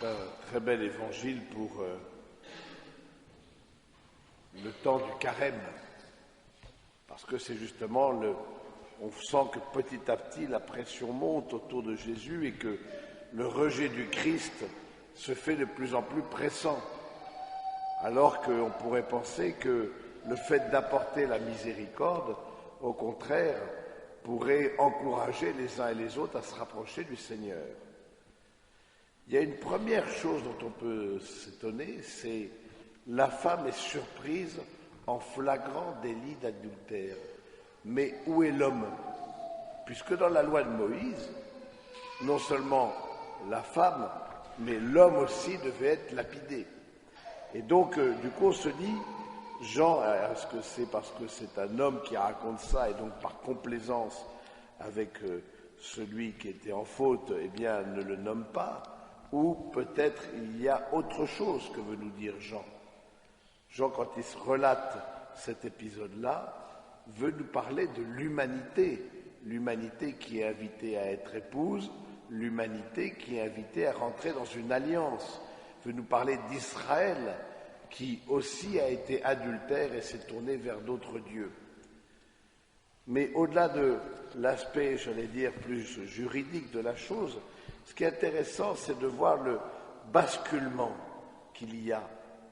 C'est un très bel évangile pour le temps du carême, parce que c'est justement on sent que petit à petit la pression monte autour de Jésus et que le rejet du Christ se fait de plus en plus pressant, alors qu'on pourrait penser que le fait d'apporter la miséricorde, au contraire, pourrait encourager les uns et les autres à se rapprocher du Seigneur. Il y a une première chose dont on peut s'étonner, c'est la femme est surprise en flagrant délit d'adultère. Mais où est l'homme? Puisque dans la loi de Moïse, non seulement la femme, mais l'homme aussi devait être lapidé. Et donc, du coup, on se dit, Jean, est-ce que c'est parce que c'est un homme qui raconte ça et donc par complaisance avec celui qui était en faute, eh bien, ne le nomme pas? Ou peut-être il y a autre chose que veut nous dire Jean. Jean, quand il se relate cet épisode-là, veut nous parler de l'humanité, l'humanité qui est invitée à être épouse, l'humanité qui est invitée à rentrer dans une alliance, veut nous parler d'Israël qui aussi a été adultère et s'est tourné vers d'autres dieux. Mais au-delà de l'aspect, j'allais dire, plus juridique de la chose, ce qui est intéressant, c'est de voir le basculement qu'il y a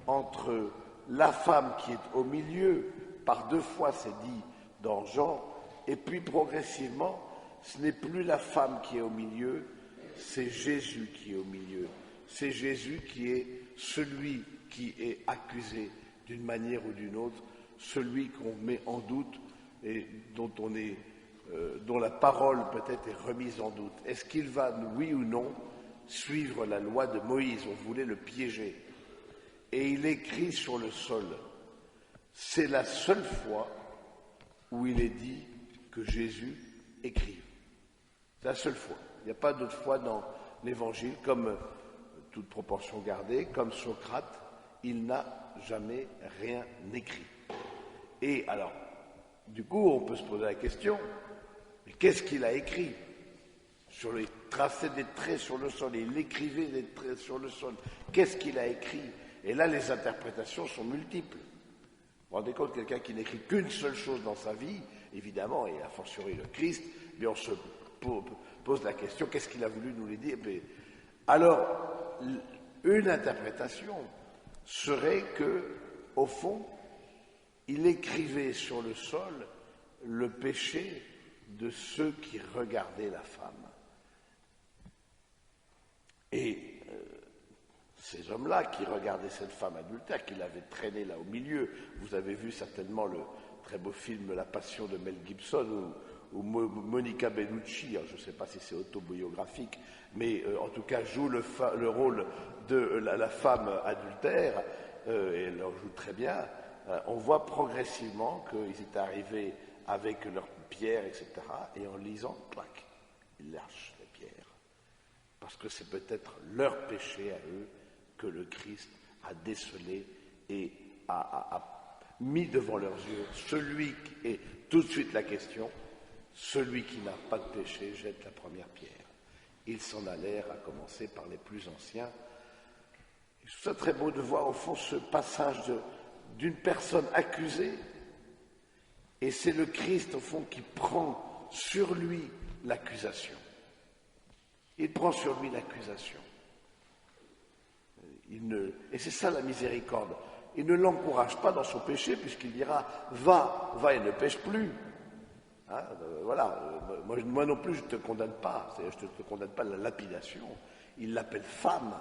entre la femme qui est au milieu, par deux fois c'est dit dans Jean, et puis progressivement, ce n'est plus la femme qui est au milieu, c'est Jésus qui est au milieu. C'est Jésus qui est celui qui est accusé d'une manière ou d'une autre, celui qu'on met en doute et dont la parole peut-être est remise en doute. Est-ce qu'il va, oui ou non, suivre la loi de Moïse? On voulait le piéger. Et il écrit sur le sol. C'est la seule fois où il est dit que Jésus écrive. C'est la seule fois. Il n'y a pas d'autre fois dans l'Évangile, comme toute proportion gardée, comme Socrate, il n'a jamais rien écrit. Et alors, du coup, on peut se poser la question, mais qu'est-ce qu'il a écrit? Il traçait des traits sur le sol, et il écrivait des traits sur le sol. Qu'est-ce qu'il a écrit? Et là, les interprétations sont multiples. Vous vous rendez compte, quelqu'un qui n'écrit qu'une seule chose dans sa vie, évidemment, et a fortiori le Christ, mais on se pose la question, qu'est-ce qu'il a voulu nous le dire? Alors, une interprétation serait que, au fond, il écrivait sur le sol le péché de ceux qui regardaient la femme. Et ces hommes-là qui regardaient cette femme adultère, qui l'avaient traînée là au milieu, vous avez vu certainement le très beau film La Passion de Mel Gibson, où Monica Bellucci, je ne sais pas si c'est autobiographique, mais en tout cas joue le rôle de la femme adultère, et elle en joue très bien. On voit progressivement qu'ils étaient arrivés avec leurs pierres, etc., et en lisant, clac, ils lâchent les pierres. Parce que c'est peut-être leur péché à eux que le Christ a décelé et a mis devant leurs yeux. Celui qui est tout de suite la question, celui qui n'a pas de péché jette la première pierre. Ils s'en allèrent, à commencer par les plus anciens. Je trouve ça très beau de voir au fond ce passage d'une personne accusée, et c'est le Christ au fond qui prend sur lui l'accusation. Il prend sur lui l'accusation. Et c'est ça la miséricorde. Il ne l'encourage pas dans son péché puisqu'il dira « va et ne pêche plus ». Hein, voilà, moi non plus je ne te condamne pas, c'est-à-dire je ne te condamne pas à la lapidation. Il l'appelle femme,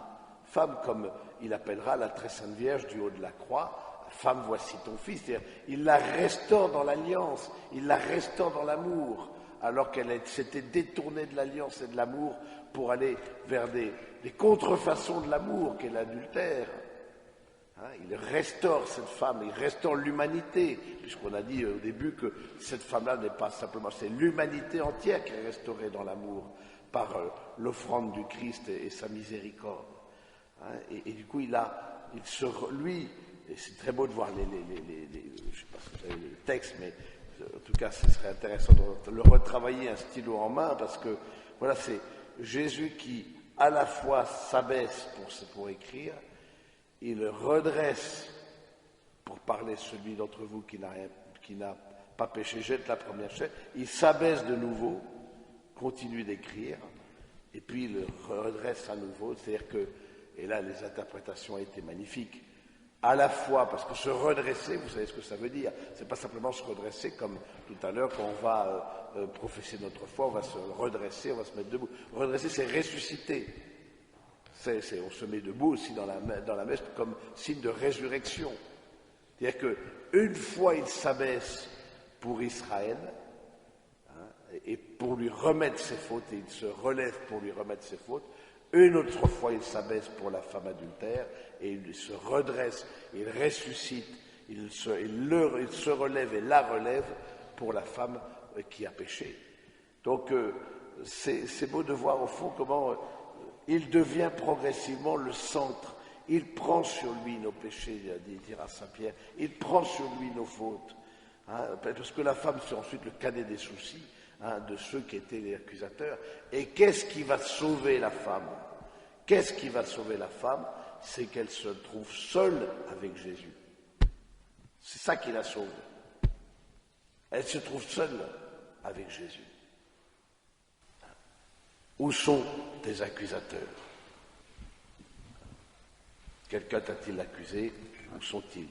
femme comme il appellera la très sainte Vierge du haut de la croix, femme voici ton fils, c'est-à-dire il la restaure dans l'alliance, il la restaure dans l'amour, alors qu'elle s'était détournée de l'alliance et de l'amour pour aller vers des contrefaçons de l'amour qu'est l'adultère. Hein, il restaure cette femme, il restaure l'humanité, puisqu'on a dit au début que cette femme-là n'est pas simplement, c'est l'humanité entière qui est restaurée dans l'amour par l'offrande du Christ et sa miséricorde. Hein, et du coup, lui, et c'est très beau de voir je ne sais pas si vous avez le texte, mais en tout cas, ce serait intéressant de le retravailler un stylo en main, parce que voilà, c'est Jésus qui à la fois s'abaisse pour écrire, il redresse pour parler celui d'entre vous qui n'a pas péché, jette la première chaîne, il s'abaisse de nouveau, continue d'écrire, et puis il le redresse à nouveau, c'est-à-dire que, et là les interprétations étaient magnifiques, à la fois, parce que se redresser, vous savez ce que ça veut dire, c'est pas simplement se redresser comme tout à l'heure quand on va professer notre foi, on va se redresser, on va se mettre debout. Redresser, c'est ressusciter. On se met debout aussi dans la messe comme signe de résurrection. C'est-à-dire qu'une fois il s'abaisse pour Israël, et pour lui remettre ses fautes, et il se relève pour lui remettre ses fautes, une autre fois il s'abaisse pour la femme adultère, et il se redresse, il ressuscite, il se relève et la relève pour la femme qui a péché. Donc c'est beau de voir au fond comment il devient progressivement le centre. Il prend sur lui nos péchés, dira Saint Pierre, il prend sur lui nos fautes. Parce que la femme, c'est ensuite le cadet des soucis de ceux qui étaient les accusateurs. Et qu'est-ce qui va sauver la femme? Qu'est-ce qui va sauver la femme? C'est qu'elle se trouve seule avec Jésus. C'est ça qui la sauve. Elle se trouve seule avec Jésus. Où sont tes accusateurs? Quelqu'un t'a-t-il accusé? Où sont-ils?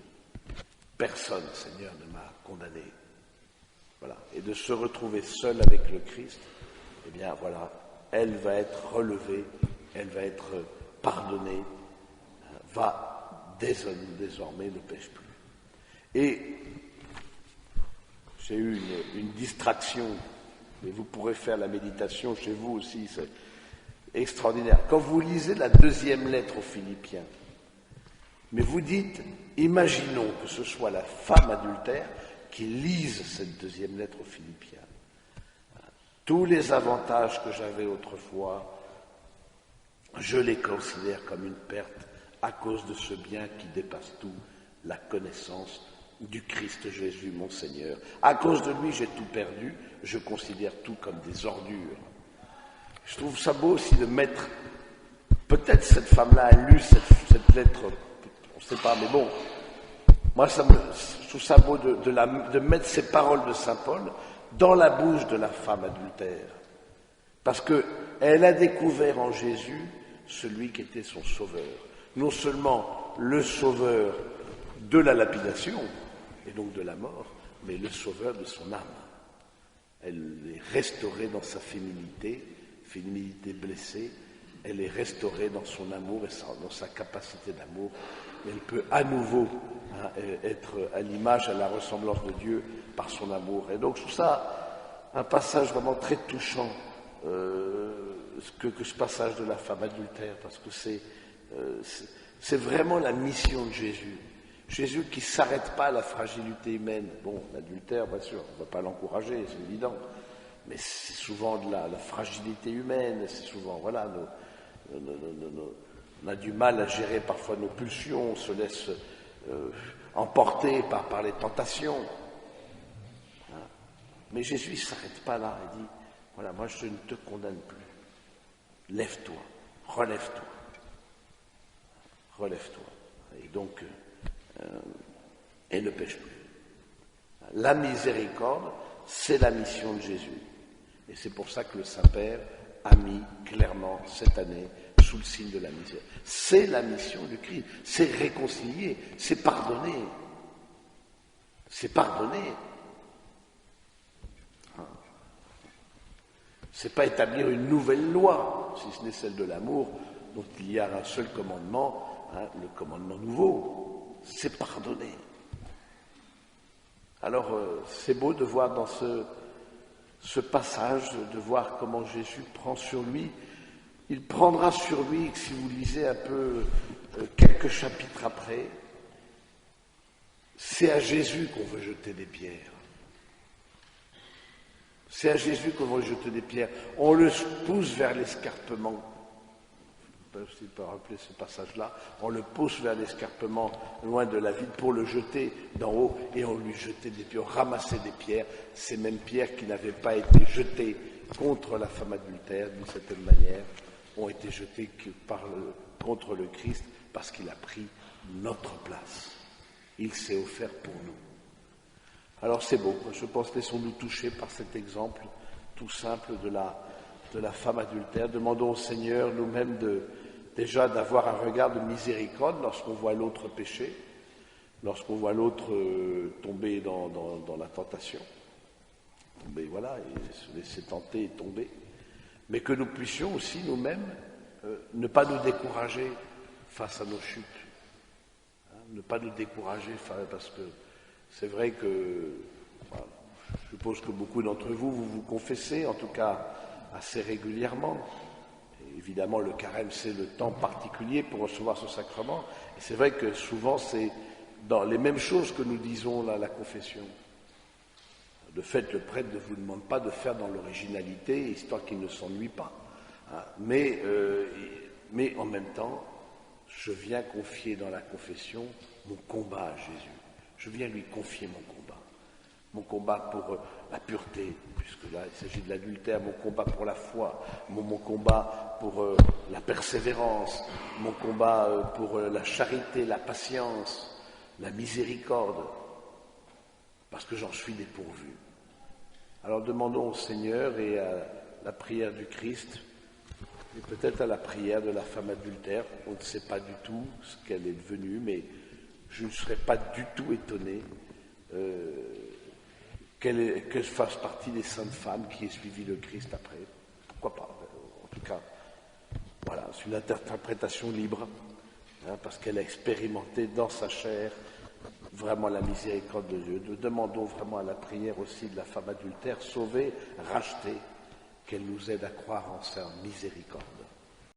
Personne, Seigneur, ne m'a condamné. Voilà. Et de se retrouver seule avec le Christ, eh bien voilà, elle va être relevée, elle va être pardonnée, va désormais ne pêche plus. Et j'ai eu une distraction, mais vous pourrez faire la méditation chez vous aussi, c'est extraordinaire. Quand vous lisez la deuxième lettre aux Philippiens, mais vous dites, imaginons que ce soit la femme adultère qui lise cette deuxième lettre aux Philippiens. Tous les avantages que j'avais autrefois, je les considère comme une perte à cause de ce bien qui dépasse tout, la connaissance du Christ Jésus, mon Seigneur. À cause de lui, j'ai tout perdu, je considère tout comme des ordures. Je trouve ça beau aussi de mettre, peut-être cette femme-là a lu cette lettre, on ne sait pas, mais bon, moi je trouve ça beau de mettre ces paroles de Saint Paul dans la bouche de la femme adultère. Parce qu'elle a découvert en Jésus celui qui était son sauveur. Non seulement le sauveur de la lapidation, et donc de la mort, mais le sauveur de son âme. Elle est restaurée dans sa féminité blessée, elle est restaurée dans son amour et dans sa capacité d'amour. Elle peut à nouveau être à l'image, à la ressemblance de Dieu par son amour. Et donc je trouve ça un passage vraiment très touchant, que ce passage de la femme adultère, parce que c'est vraiment la mission de Jésus. Jésus qui ne s'arrête pas à la fragilité humaine. Bon, l'adultère, bien sûr, on ne va pas l'encourager, c'est évident, mais c'est souvent de la fragilité humaine, c'est souvent, voilà, on a du mal à gérer parfois nos pulsions, on se laisse emporter par les tentations. Mais Jésus ne s'arrête pas là, il dit, voilà, moi je ne te condamne plus. Lève-toi, relève-toi. Relève-toi. Et donc, elle ne pêche plus. La miséricorde, c'est la mission de Jésus. Et c'est pour ça que le Saint-Père a mis clairement cette année sous le signe de la misère. C'est la mission du Christ. C'est réconcilier, c'est pardonner. C'est pardonner. C'est pas établir une nouvelle loi, si ce n'est celle de l'amour, dont il y a un seul commandement, le commandement nouveau, c'est pardonner. Alors, c'est beau de voir dans ce passage, de voir comment Jésus prend sur lui. Il prendra sur lui, si vous lisez un peu quelques chapitres après, c'est à Jésus qu'on veut jeter des pierres. C'est à Jésus qu'on veut jeter des pierres. On le pousse vers l'escarpement. Je peux rappeler ce passage-là. On le pousse vers l'escarpement, loin de la ville, pour le jeter d'en haut, et on lui jetait des pierres, on ramassait des pierres, ces mêmes pierres qui n'avaient pas été jetées contre la femme adultère, d'une certaine manière, ont été jetés contre le Christ parce qu'il a pris notre place. Il s'est offert pour nous. Alors c'est beau, je pense, laissons-nous toucher par cet exemple tout simple de la femme adultère. Demandons au Seigneur nous-mêmes déjà d'avoir un regard de miséricorde lorsqu'on voit l'autre pécher, lorsqu'on voit l'autre tomber dans la tentation, tomber, voilà, et se laisser tenter et tomber, mais que nous puissions aussi nous-mêmes ne pas nous décourager face à nos chutes, ne pas nous décourager parce que c'est vrai que, voilà, je suppose que beaucoup d'entre vous vous confessez, en tout cas assez régulièrement. Et évidemment, le carême, c'est le temps particulier pour recevoir ce sacrement. Et c'est vrai que souvent, c'est dans les mêmes choses que nous disons là, la confession. De fait, le prêtre ne vous demande pas de faire dans l'originalité, histoire qu'il ne s'ennuie pas. Hein. Mais en même temps, je viens confier dans la confession mon combat à Jésus. Je viens lui confier mon combat pour la pureté, puisque là il s'agit de l'adultère, mon combat pour la foi, mon combat pour la persévérance, mon combat pour la charité, la patience, la miséricorde, parce que j'en suis dépourvu. Alors demandons au Seigneur et à la prière du Christ, et peut-être à la prière de la femme adultère, on ne sait pas du tout ce qu'elle est devenue, mais je ne serais pas du tout étonné qu'elle fasse partie des saintes femmes qui aient suivi le Christ après. Pourquoi pas? En tout cas, voilà, c'est une interprétation libre, hein, parce qu'elle a expérimenté dans sa chair vraiment la miséricorde de Dieu. Nous demandons vraiment à la prière aussi de la femme adultère, sauvée, rachetée, qu'elle nous aide à croire en sa miséricorde.